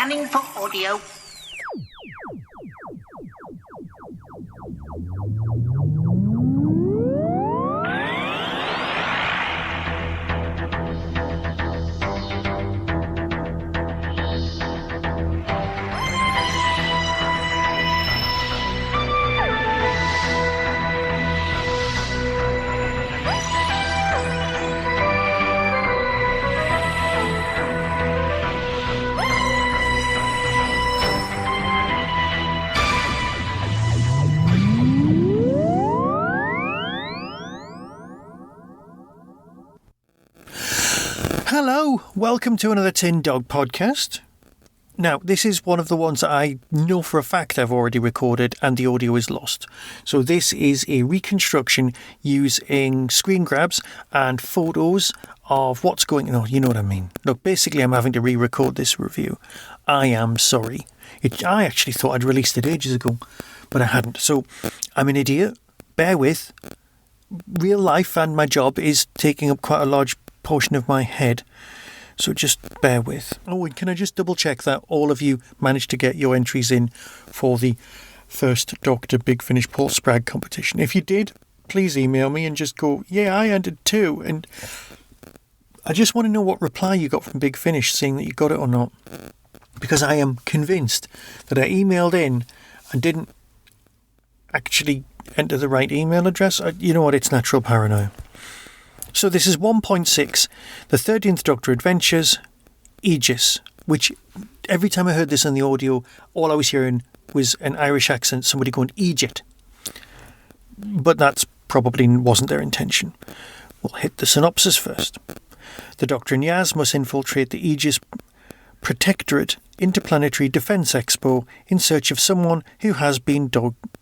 Scanning for audio. Hello, welcome to another Tin Dog podcast. Now, this is one of the ones that I know for a fact I've already recorded and the audio is lost. So this is a reconstruction using screen grabs and photos of what's going on. You know what I mean. Look, basically I'm having to re-record this review. I am sorry. I actually thought I'd released it ages ago, but I hadn't. So I'm an idiot. Bear with. Real life and my job is taking up quite a large portion of my head, so just bear with. Oh, and can I just double check that all of you managed to get your entries in for the first Doctor Big Finish Paul Spragg competition? If you did, please email me and just go, yeah, I entered too. And I just want to know what reply you got from Big Finish saying that you got it or not, because I am convinced that I emailed in and didn't actually enter the right email address. You know what, it's natural paranoia. So this is 1.6, the 13th Doctor Adventures, Aegis, which every time I heard this on the audio, all I was hearing was an Irish accent, somebody going, Egypt. But that probably wasn't their intention. We'll hit the synopsis first. The Doctor and Yaz must infiltrate the Aegis Protectorate interplanetary defence expo in search of someone who has been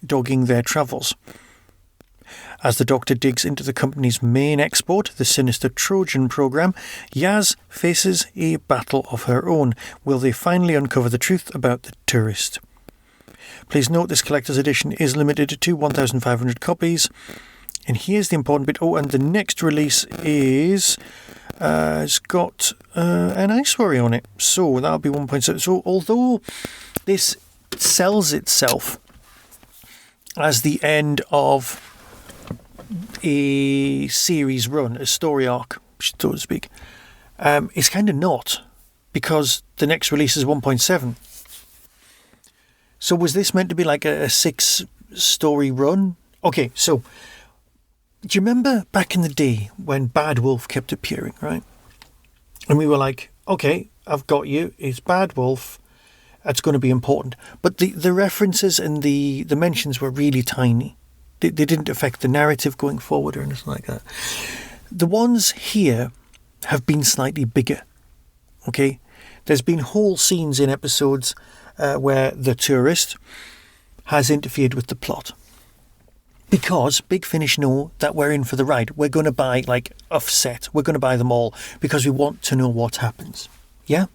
dogging their travels. As the Doctor digs into the company's main export, the sinister Trojan Program, Yaz faces a battle of her own. Will they finally uncover the truth about the tourist? Please note this collector's edition is limited to 1,500 copies. And here's the important bit. Oh, and the next release is... it's got an ice worry on it. So that'll be 1.7. So although this sells itself as the end of a series run, a story arc, so to speak, it's kind of not, because the next release is 1.7. So was this meant to be like a 6-story run? Okay, so do you remember back in the day when Bad Wolf kept appearing, right? And we were like, okay, I've got you, it's Bad Wolf, that's going to be important. But the references and the mentions were really tiny. They didn't affect the narrative going forward or anything like that. The ones here have been slightly bigger. Okay? There's been whole scenes in episodes where the tourist has interfered with the plot. Because Big Finish know that we're in for the ride. We're going to buy, like, offset. We're going to buy them all because we want to know what happens. Yeah?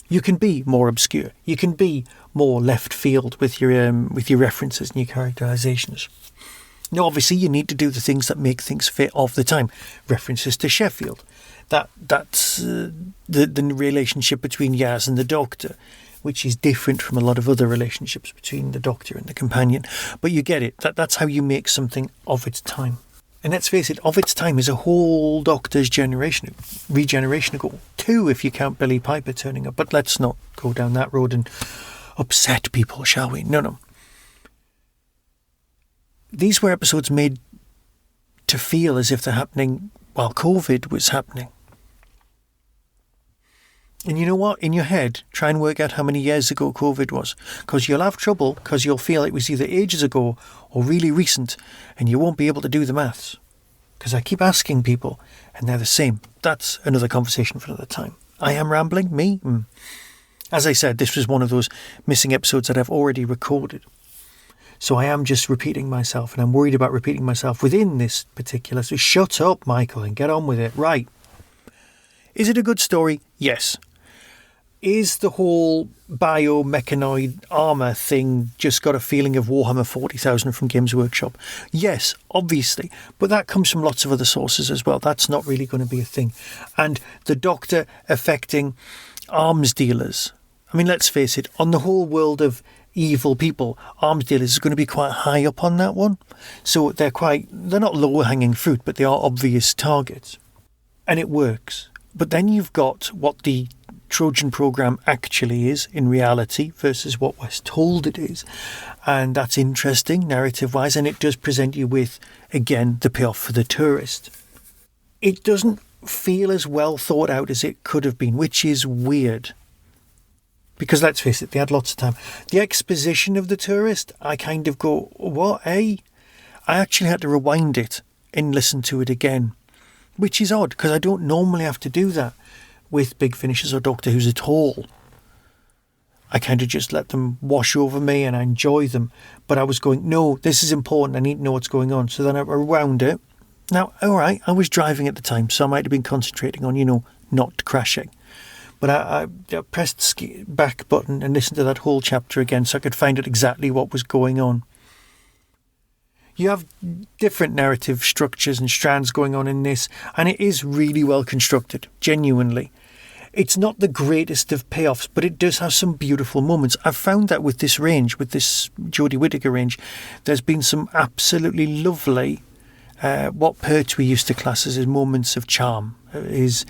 You can be more obscure. You can be more left field with your references and your characterizations. Now, obviously, you need to do the things that make things fit of the time. References to Sheffield. That's the relationship between Yaz and the Doctor, which is different from a lot of other relationships between the Doctor and the companion. But you get it. That's how you make something of its time. And let's face it, of its time is a whole Doctor's regeneration ago. 2 if you count Billy Piper turning up. But let's not go down that road and upset people, shall we? No. These were episodes made to feel as if they're happening while COVID was happening. And you know what? In your head, try and work out how many years ago COVID was. Because you'll have trouble, because you'll feel it was either ages ago or really recent, and you won't be able to do the maths. Because I keep asking people, and they're the same. That's another conversation for another time. I am rambling, me? As I said, this was one of those missing episodes that I've already recorded. So I am just repeating myself, and I'm worried about repeating myself within this particular... So shut up, Michael, and get on with it. Right. Is it a good story? Yes. Is the whole biomechanoid armour thing just got a feeling of Warhammer 40,000 from Games Workshop? Yes, obviously. But that comes from lots of other sources as well. That's not really going to be a thing. And the Doctor affecting arms dealers. I mean, let's face it, on the whole world of evil people, arms dealers is going to be quite high up on that one. So they're not low-hanging fruit, but they are obvious targets. And it works. But then you've got what the Trojan Program actually is in reality versus what we're told it is. And that's interesting, narrative-wise, and it does present you with, again, the payoff for the tourist. It doesn't feel as well thought out as it could have been, which is weird. Because let's face it, they had lots of time. The exposition of the tourist, I kind of go, what, eh? I actually had to rewind it and listen to it again, which is odd because I don't normally have to do that with Big Finishes or Doctor Who's at all. I kind of just let them wash over me and I enjoy them. But I was going, no, this is important. I need to know what's going on. So then I rewound it. Now, all right, I was driving at the time, so I might have been concentrating on, not crashing. But I pressed the back button and listened to that whole chapter again so I could find out exactly what was going on. You have different narrative structures and strands going on in this, and it is really well constructed, genuinely. It's not the greatest of payoffs, but it does have some beautiful moments. I've found that with this range, with this Jodie Whittaker range, there's been some absolutely lovely, what Pertwee used to class as his moments of charm, his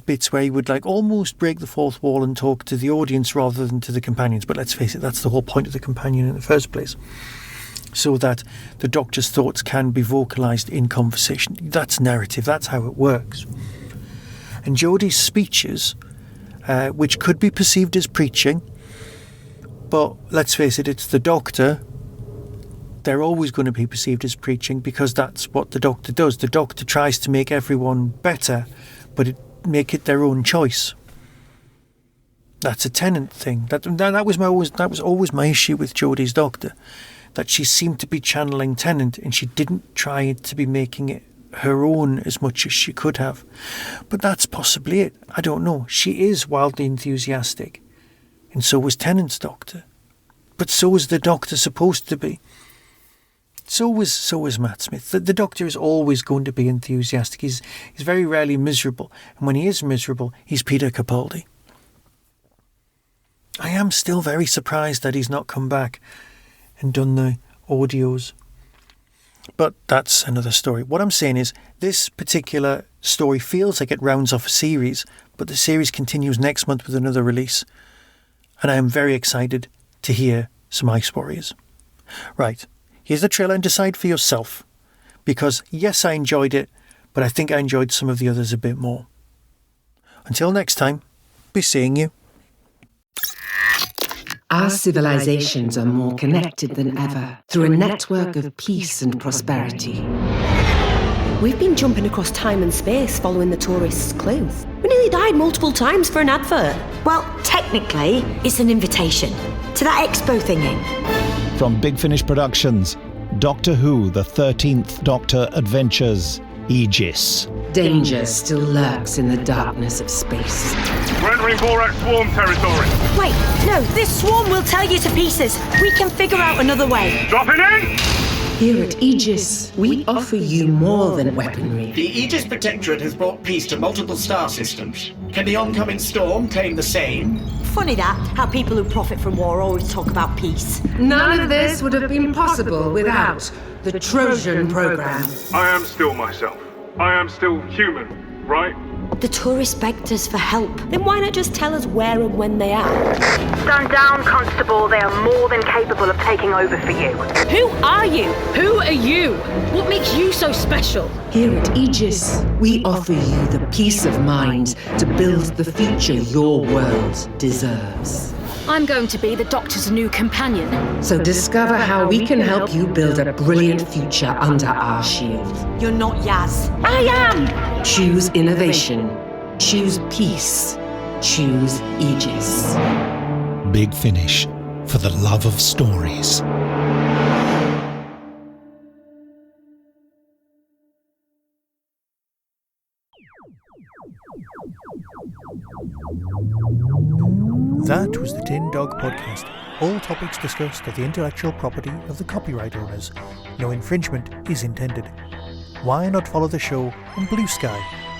bits where he would almost break the fourth wall and talk to the audience rather than to the companions. But let's face it, that's the whole point of the companion in the first place. So that the Doctor's thoughts can be vocalised in conversation. That's narrative, that's how it works. And Jodie's speeches, which could be perceived as preaching, but let's face it, it's the Doctor. They're always going to be perceived as preaching because that's what the Doctor does. The Doctor tries to make everyone better, but make it their own choice. That's a Tennant thing. That was always my issue with Jodie's Doctor, that she seemed to be channeling Tennant and she didn't try to be making it her own as much as she could have. But that's possibly it. I don't know. She is wildly enthusiastic, and so was Tennant's Doctor. But so was the Doctor supposed to be. So was Matt Smith. The Doctor is always going to be enthusiastic. He's very rarely miserable. And when he is miserable, he's Peter Capaldi. I am still very surprised that he's not come back and done the audios. But that's another story. What I'm saying is, this particular story feels like it rounds off a series, but the series continues next month with another release. And I am very excited to hear some Ice Warriors. Right. Here's the trailer and decide for yourself. Because, yes, I enjoyed it, but I think I enjoyed some of the others a bit more. Until next time, be seeing you. Our civilizations are more connected than ever through a network of peace and prosperity. We've been jumping across time and space following the tourists' clues. We nearly died multiple times for an advert. Well, technically, it's an invitation to that expo thingy. From Big Finish Productions, Doctor Who, the 13th Doctor Adventures, Aegis. Danger still lurks in the darkness of space. We're entering Borak swarm territory. Wait, no, this swarm will tear you to pieces. We can figure out another way. Dropping in! Here at Aegis, we offer you more than weaponry. The Aegis Protectorate has brought peace to multiple star systems. Can the oncoming storm claim the same? Funny that, how people who profit from war always talk about peace. None of this would have been possible without the Trojan Program. I am still myself. I am still human, right? The tourists begged us for help. Then why not just tell us where and when they are? Stand down, Constable. They are more than capable of taking over for you. Who are you? Who are you? What makes you so special? Here at Aegis, we offer you the peace of mind to build the future your world deserves. I'm going to be the Doctor's new companion. So discover how we can help you build a brilliant future under our shield. You're not Yaz. I am! Choose innovation. Choose peace. Choose Aegis. Big Finish, for the love of stories. That was the Tin Dog Podcast. All topics discussed are the intellectual property of the copyright owners. No infringement is intended. Why not follow the show on Blue Sky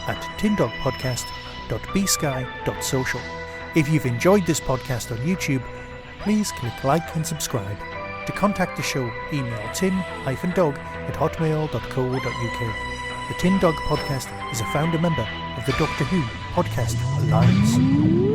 at Tin Dog Podcast tin-dog.bsky.social. If you've enjoyed this podcast on YouTube, please click like and subscribe. To contact the show, email tin-dog@hotmail.co.uk. The Tin Dog Podcast is a founder member of the Doctor Who Podcast Alliance.